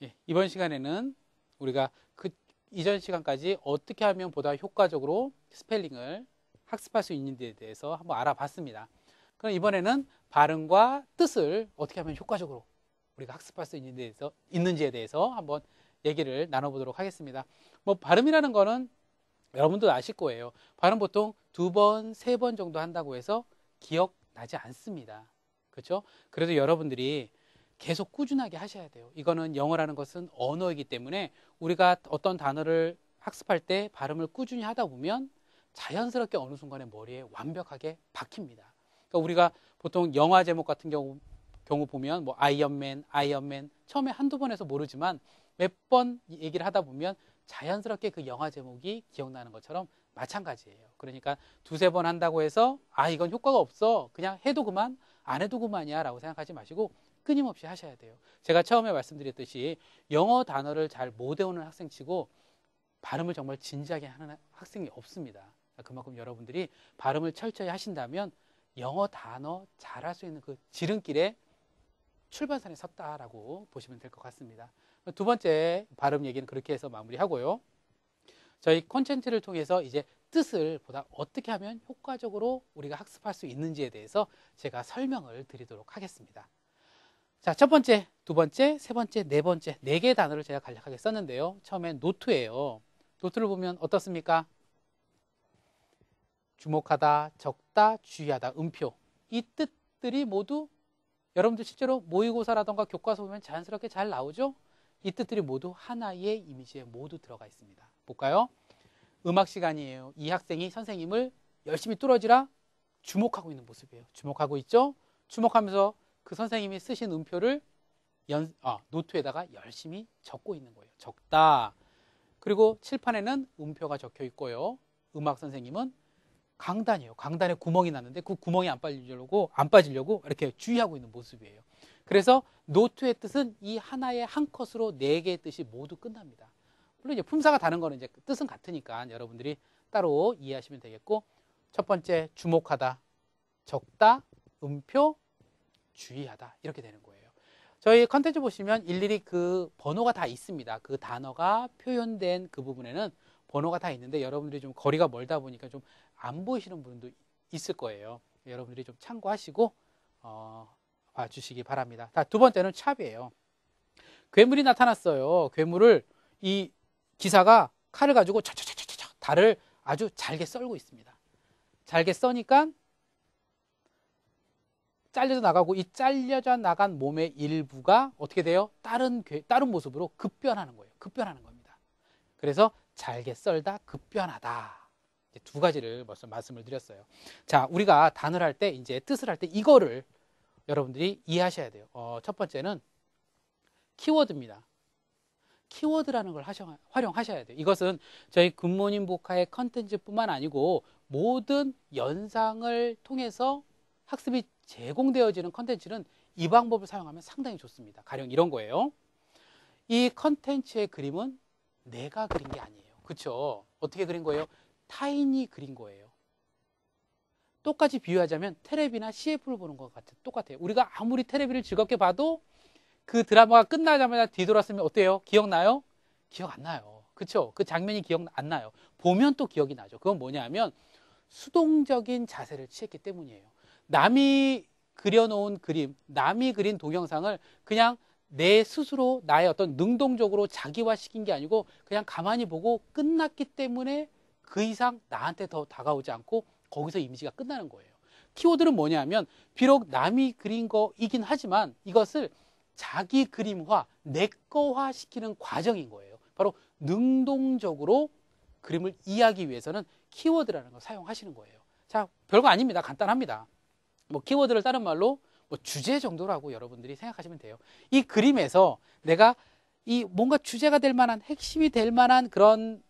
예, 이번 시간에는 우리가 그 이전 시간까지 어떻게 하면 보다 효과적으로 스펠링을 학습할 수 있는지에 대해서 한번 알아봤습니다. 그럼 이번에는 발음과 뜻을 어떻게 하면 효과적으로 우리가 학습할 수 있는지에 대해서 한번 얘기를 나눠보도록 하겠습니다. 뭐 발음이라는 거는 여러분도 아실 거예요. 발음 보통 2번, 3번 정도 한다고 해서 기억나지 않습니다. 그렇죠? 그래도 여러분들이 계속 꾸준하게 하셔야 돼요. 이거는 영어라는 것은 언어이기 때문에 우리가 어떤 단어를 학습할 때 발음을 꾸준히 하다 보면 자연스럽게 어느 순간에 머리에 완벽하게 박힙니다. 그러니까 우리가 보통 영화 제목 같은 경우 보면 뭐 아이언맨 처음에 한두 번 해서 모르지만 몇 번 얘기를 하다 보면 자연스럽게 그 영화 제목이 기억나는 것처럼 마찬가지예요. 그러니까 2-3번 한다고 해서 이건 효과가 없어, 그냥 해도 그만 안 해도 그만이야 라고 생각하지 마시고 끊임없이 하셔야 돼요. 제가 처음에 말씀드렸듯이 영어 단어를 잘 못 외우는 학생치고 발음을 정말 진지하게 하는 학생이 없습니다. 그만큼 여러분들이 발음을 철저히 하신다면 영어 단어 잘할 수 있는 그 지름길에 출발선에 섰다라고 보시면 될 것 같습니다. 두 번째 발음 얘기는 그렇게 해서 마무리하고요. 저희 콘텐츠를 통해서 이제 뜻을 보다 어떻게 하면 효과적으로 우리가 학습할 수 있는지에 대해서 제가 설명을 드리도록 하겠습니다. 자, 첫 번째, 두 번째, 세 번째, 네 번째, 4개의 단어를 제가 간략하게 썼는데요. 처음엔 노트예요. 노트를 보면 어떻습니까? 주목하다, 적다, 주의하다, 음표. 이 뜻들이 모두 여러분들 실제로 모의고사라던가 교과서 보면 자연스럽게 잘 나오죠? 이 뜻들이 모두 하나의 이미지에 모두 들어가 있습니다. 볼까요? 음악 시간이에요. 이 학생이 선생님을 열심히 뚫어지라 주목하고 있는 모습이에요. 주목하고 있죠? 주목하면서 그 선생님이 쓰신 음표를 노트에다가 열심히 적고 있는 거예요. 적다. 그리고 칠판에는 음표가 적혀 있고요. 음악 선생님은 강단이에요. 강단에 구멍이 났는데 그 구멍이 안 빠지려고 이렇게 주의하고 있는 모습이에요. 그래서 노트의 뜻은 이 하나의 한 컷으로 4개의 뜻이 모두 끝납니다. 물론 이제 품사가 다른 거는 이제 뜻은 같으니까 여러분들이 따로 이해하시면 되겠고, 첫 번째 주목하다, 적다, 음표, 주의하다 이렇게 되는 거예요. 저희 컨텐츠 보시면 일일이 그 번호가 다 있습니다. 그 단어가 표현된 그 부분에는 번호가 다 있는데 여러분들이 좀 거리가 멀다 보니까 좀 안 보이시는 분도 있을 거예요. 여러분들이 좀 참고하시고 봐주시기 바랍니다. 두 번째는 찹이에요. 괴물이 나타났어요. 괴물을 이 기사가 칼을 가지고 차차차차차 달을 아주 잘게 썰고 있습니다. 잘게 써니까 잘려져 나가고 이 잘려져 나간 몸의 일부가 어떻게 돼요? 다른 모습으로 급변하는 거예요. 급변하는 겁니다. 그래서 잘게 썰다, 급변하다. 이제 2가지를 벌써 말씀을 드렸어요. 자, 우리가 단어를 할 때, 이제 뜻을 할 때 이거를 여러분들이 이해하셔야 돼요. 첫 번째는 키워드입니다. 키워드라는 걸 활용하셔야 돼요. 이것은 저희 굿모닝 복화의 컨텐츠뿐만 아니고 모든 연상을 통해서 학습이 제공되어지는 컨텐츠는 이 방법을 사용하면 상당히 좋습니다. 가령 이런 거예요. 이 컨텐츠의 그림은 내가 그린 게 아니에요. 그렇죠? 어떻게 그린 거예요? 타인이 그린 거예요. 똑같이 비유하자면 테레비나 CF를 보는 것 똑같아요. 우리가 아무리 테레비를 즐겁게 봐도 그 드라마가 끝나자마자 뒤돌았으면 어때요? 기억나요? 기억 안 나요. 그렇죠? 그 장면이 기억 안 나요. 보면 또 기억이 나죠. 그건 뭐냐면 수동적인 자세를 취했기 때문이에요. 남이 그려놓은 그림, 남이 그린 동영상을 그냥 내 스스로 나의 어떤 능동적으로 자기화시킨 게 아니고 그냥 가만히 보고 끝났기 때문에 그 이상 나한테 더 다가오지 않고 거기서 이미지가 끝나는 거예요. 키워드는 뭐냐면 비록 남이 그린 거이긴 하지만 이것을 자기 그림화, 내 거화 시키는 과정인 거예요. 바로 능동적으로 그림을 이해하기 위해서는 키워드라는 걸 사용하시는 거예요. 자, 별거 아닙니다. 간단합니다. 뭐 키워드를 다른 말로 뭐 주제 정도라고 여러분들이 생각하시면 돼요. 이 그림에서 내가 이 뭔가 주제가 될 만한, 핵심이 될 만한 그런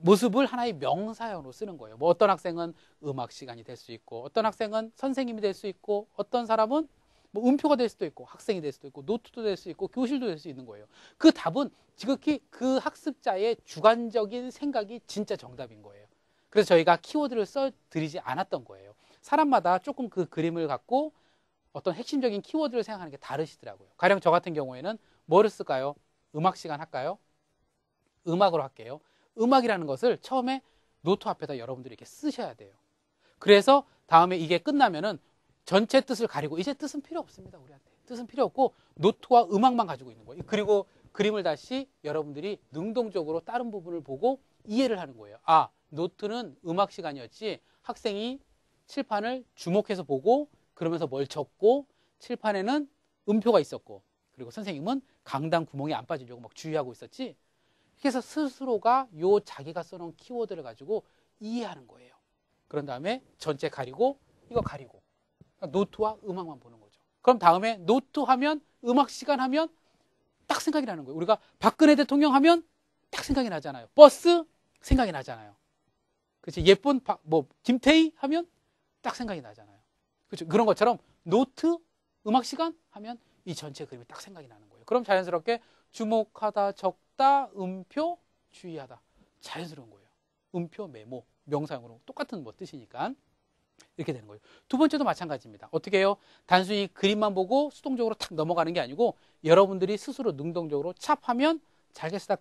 모습을 하나의 명사형으로 쓰는 거예요. 뭐 어떤 학생은 음악 시간이 될 수 있고, 어떤 학생은 선생님이 될 수 있고, 어떤 사람은 뭐 음표가 될 수도 있고, 학생이 될 수도 있고, 노트도 될 수 있고, 교실도 될 수 있는 거예요. 그 답은 지극히 그 학습자의 주관적인 생각이 진짜 정답인 거예요. 그래서 저희가 키워드를 써드리지 않았던 거예요. 사람마다 조금 그 그림을 갖고 어떤 핵심적인 키워드를 생각하는 게 다르시더라고요. 가령 저 같은 경우에는 뭐를 쓸까요? 음악 시간 할까요? 음악으로 할게요. 음악이라는 것을 처음에 노트 앞에다 여러분들이 이렇게 쓰셔야 돼요. 그래서 다음에 이게 끝나면은 전체 뜻을 가리고 이제 뜻은 필요 없습니다. 우리한테. 뜻은 필요 없고 노트와 음악만 가지고 있는 거예요. 그리고 그림을 다시 여러분들이 능동적으로 다른 부분을 보고 이해를 하는 거예요. 아, 노트는 음악 시간이었지 학생이 칠판을 주목해서 보고 그러면서 뭘 적고 칠판에는 음표가 있었고 그리고 선생님은 강당 구멍에 안 빠지려고 막 주의하고 있었지. 그래서 스스로가 요 자기가 써놓은 키워드를 가지고 이해하는 거예요. 그런 다음에 전체 가리고 이거 가리고 노트와 음악만 보는 거죠. 그럼 다음에 노트 하면 음악 시간 하면 딱 생각이 나는 거예요. 우리가 박근혜 대통령 하면 딱 생각이 나잖아요. 버스 생각이 나잖아요. 그렇지. 예쁜 김태희 하면 딱 생각이 나잖아요. 그렇죠. 그런 것처럼 노트 음악 시간 하면 이 전체 그림이 딱 생각이 나는 거예요. 그럼 자연스럽게 주목하다, 적다, 음표, 주의하다. 자연스러운 거예요. 음표, 메모, 명사용으로 똑같은 뜻이니까 이렇게 되는 거예요. 두 번째도 마찬가지입니다. 어떻게 해요? 단순히 그림만 보고 수동적으로 탁 넘어가는 게 아니고 여러분들이 스스로 능동적으로 찹하면 잘게 쓰다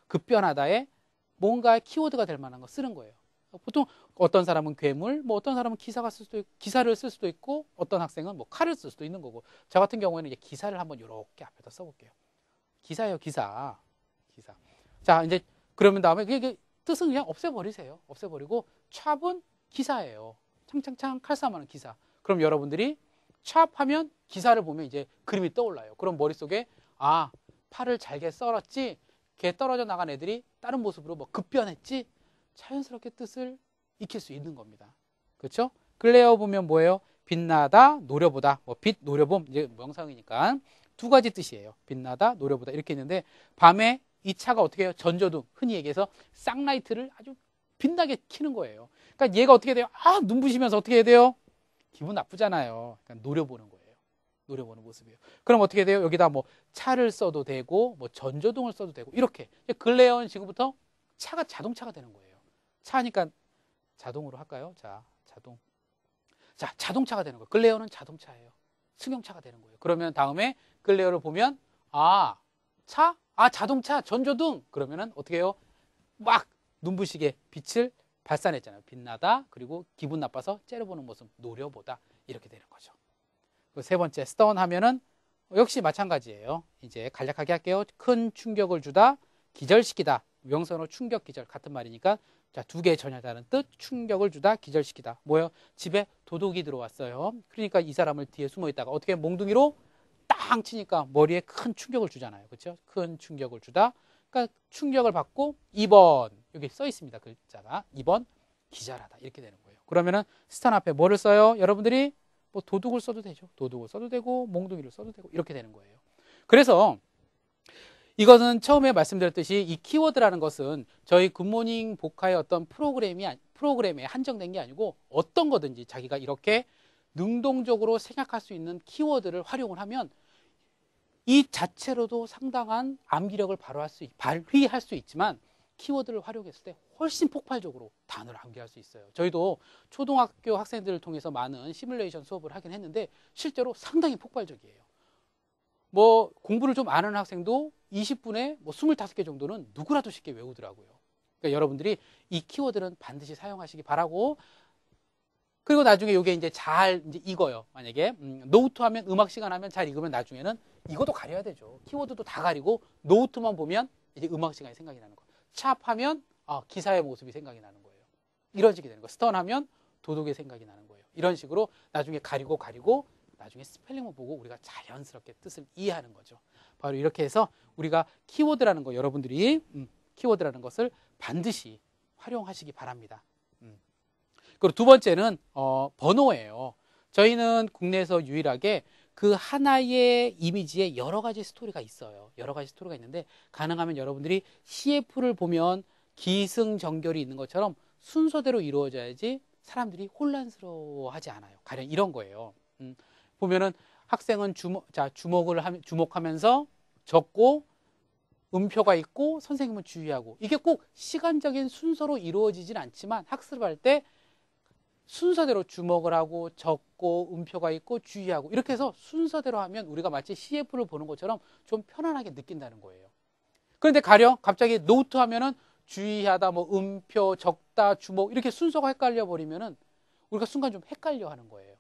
급변하다에 뭔가 키워드가 될 만한 거 쓰는 거예요. 보통 어떤 사람은 괴물, 어떤 사람은 기사를 쓸 수도 있고 어떤 학생은 칼을 쓸 수도 있는 거고 저 같은 경우에는 이제 기사를 한번 이렇게 앞에다 써볼게요. 기사예요, 기사. 자, 이제 그러면 다음에 그게 뜻은 그냥 없애버리세요. 없애버리고 찹은 기사예요. 창창창 칼싸움하는 기사. 그럼 여러분들이 찹하면 기사를 보면 이제 그림이 떠올라요. 그럼 머릿속에 아, 팔을 잘게 썰었지 걔 떨어져 나간 애들이 다른 모습으로 급변했지 자연스럽게 뜻을 익힐 수 있는 겁니다. 그렇죠? 글레어 보면 뭐예요? 빛나다, 노려보다. 빛, 노려봄 이제 명사형이니까 두 가지 뜻이에요. 빛나다, 노려보다 이렇게 있는데 밤에 이 차가 어떻게 해요? 전조등, 흔히 얘기해서 쌍라이트를 아주 빛나게 켜는 거예요. 그러니까 얘가 어떻게 돼요? 아, 눈부시면서 어떻게 해야 돼요? 기분 나쁘잖아요. 그러니까 노려보는 거예요. 노려보는 모습이에요. 그럼 어떻게 돼요? 여기다 차를 써도 되고 전조등을 써도 되고 이렇게 글레어는 지금부터 자동차가 되는 거예요. 차니까 자동으로 할까요? 자, 자동차가 되는 거예요. 글레어는 자동차예요. 승용차가 되는 거예요. 그러면 다음에 글레어를 보면 자동차, 전조등 그러면은 어떻게 해요? 막 눈부시게 빛을 발산했잖아요. 빛나다 그리고 기분 나빠서 째려보는 모습 노려보다 이렇게 되는 거죠. 세 번째 스턴 하면은 역시 마찬가지예요. 이제 간략하게 할게요. 큰 충격을 주다, 기절시키다. 명사로 충격, 기절 같은 말이니까 자, 두 개의 전혀 다른 뜻. 충격을 주다, 기절시키다. 뭐예요? 집에 도둑이 들어왔어요. 그러니까 이 사람을 뒤에 숨어 있다가 어떻게 몽둥이로 땅 치니까 머리에 큰 충격을 주잖아요. 그렇죠? 큰 충격을 주다. 그러니까 충격을 받고 2번 여기 써 있습니다. 글자가 2번 기절하다 이렇게 되는 거예요. 그러면은 스탄 앞에 뭐를 써요? 여러분들이 도둑을 써도 되죠. 도둑을 써도 되고 몽둥이를 써도 되고 이렇게 되는 거예요. 그래서 이것은 처음에 말씀드렸듯이 이 키워드라는 것은 저희 굿모닝 복화의 어떤 프로그램에 한정된 게 아니고 어떤 거든지 자기가 이렇게 능동적으로 생각할 수 있는 키워드를 활용을 하면 이 자체로도 상당한 암기력을 발휘할 수 있지만 키워드를 활용했을 때 훨씬 폭발적으로 단어를 암기할 수 있어요. 저희도 초등학교 학생들을 통해서 많은 시뮬레이션 수업을 하긴 했는데 실제로 상당히 폭발적이에요. 공부를 좀 아는 학생도 20분에 25개 정도는 누구라도 쉽게 외우더라고요. 그러니까 여러분들이 이 키워드는 반드시 사용하시기 바라고 그리고 나중에 이게 이제 이제 익어요. 만약에 노트 하면 음악 시간 하면 잘 익으면 나중에는 이것도 가려야 되죠. 키워드도 다 가리고 노트만 보면 이제 음악 시간이 생각이 나는 거예요. 찹하면 기사의 모습이 생각이 나는 거예요. 이런 식이 되는 거예요. 스턴 하면 도둑의 생각이 나는 거예요. 이런 식으로 나중에 가리고 나중에 스펠링만 보고 우리가 자연스럽게 뜻을 이해하는 거죠. 바로 이렇게 해서 우리가 키워드라는 거 여러분들이 키워드라는 것을 반드시 활용하시기 바랍니다. 그리고 두 번째는 번호예요. 저희는 국내에서 유일하게 그 하나의 이미지에 여러 가지 스토리가 있어요. 여러 가지 스토리가 있는데 가능하면 여러분들이 CF를 보면 기승전결이 있는 것처럼 순서대로 이루어져야지 사람들이 혼란스러워하지 않아요. 가령 이런 거예요. 보면은 학생은 주목하면서 적고 음표가 있고 선생님은 주의하고 이게 꼭 시간적인 순서로 이루어지진 않지만 학습할 때 순서대로 주목을 하고 적고 음표가 있고 주의하고 이렇게 해서 순서대로 하면 우리가 마치 CF를 보는 것처럼 좀 편안하게 느낀다는 거예요. 그런데 가령 갑자기 노트 하면은 주의하다, 뭐 음표, 적다, 주목 이렇게 순서가 헷갈려 버리면은 우리가 순간 좀 헷갈려 하는 거예요.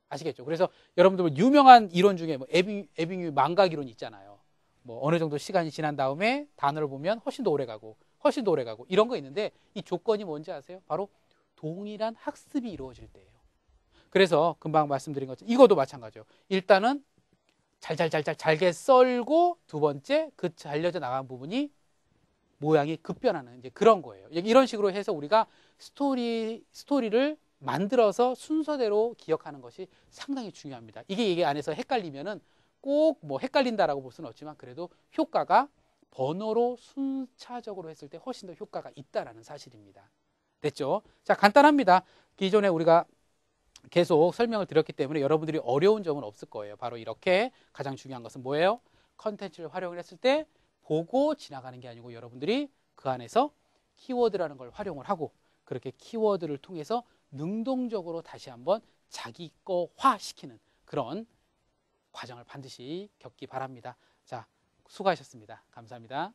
아시겠죠? 그래서 여러분들 유명한 이론 중에 뭐 에빙유 망각 이론 있잖아요. 뭐 어느 정도 시간이 지난 다음에 단어를 보면 훨씬 더 오래 가고 훨씬 더 오래 가고 이런 거 있는데 이 조건이 뭔지 아세요? 바로 동일한 학습이 이루어질 때예요. 그래서 금방 말씀드린 것처럼 이것도 마찬가지예요. 일단은 잘게 썰고 두 번째 그 잘려져 나간 부분이 모양이 급변하는 이제 그런 거예요. 이런 식으로 해서 우리가 스토리를 만들어서 순서대로 기억하는 것이 상당히 중요합니다. 이게 안에서 헷갈리면은 꼭 뭐 헷갈린다라고 볼 수는 없지만 그래도 효과가 번호로 순차적으로 했을 때 훨씬 더 효과가 있다라는 사실입니다. 됐죠? 자, 간단합니다. 기존에 우리가 계속 설명을 드렸기 때문에 여러분들이 어려운 점은 없을 거예요. 바로 이렇게 가장 중요한 것은 뭐예요? 컨텐츠를 활용을 했을 때 보고 지나가는 게 아니고 여러분들이 그 안에서 키워드라는 걸 활용을 하고 그렇게 키워드를 통해서 능동적으로 다시 한번 자기 거화 시키는 그런 과정을 반드시 겪기 바랍니다. 자, 수고하셨습니다. 감사합니다.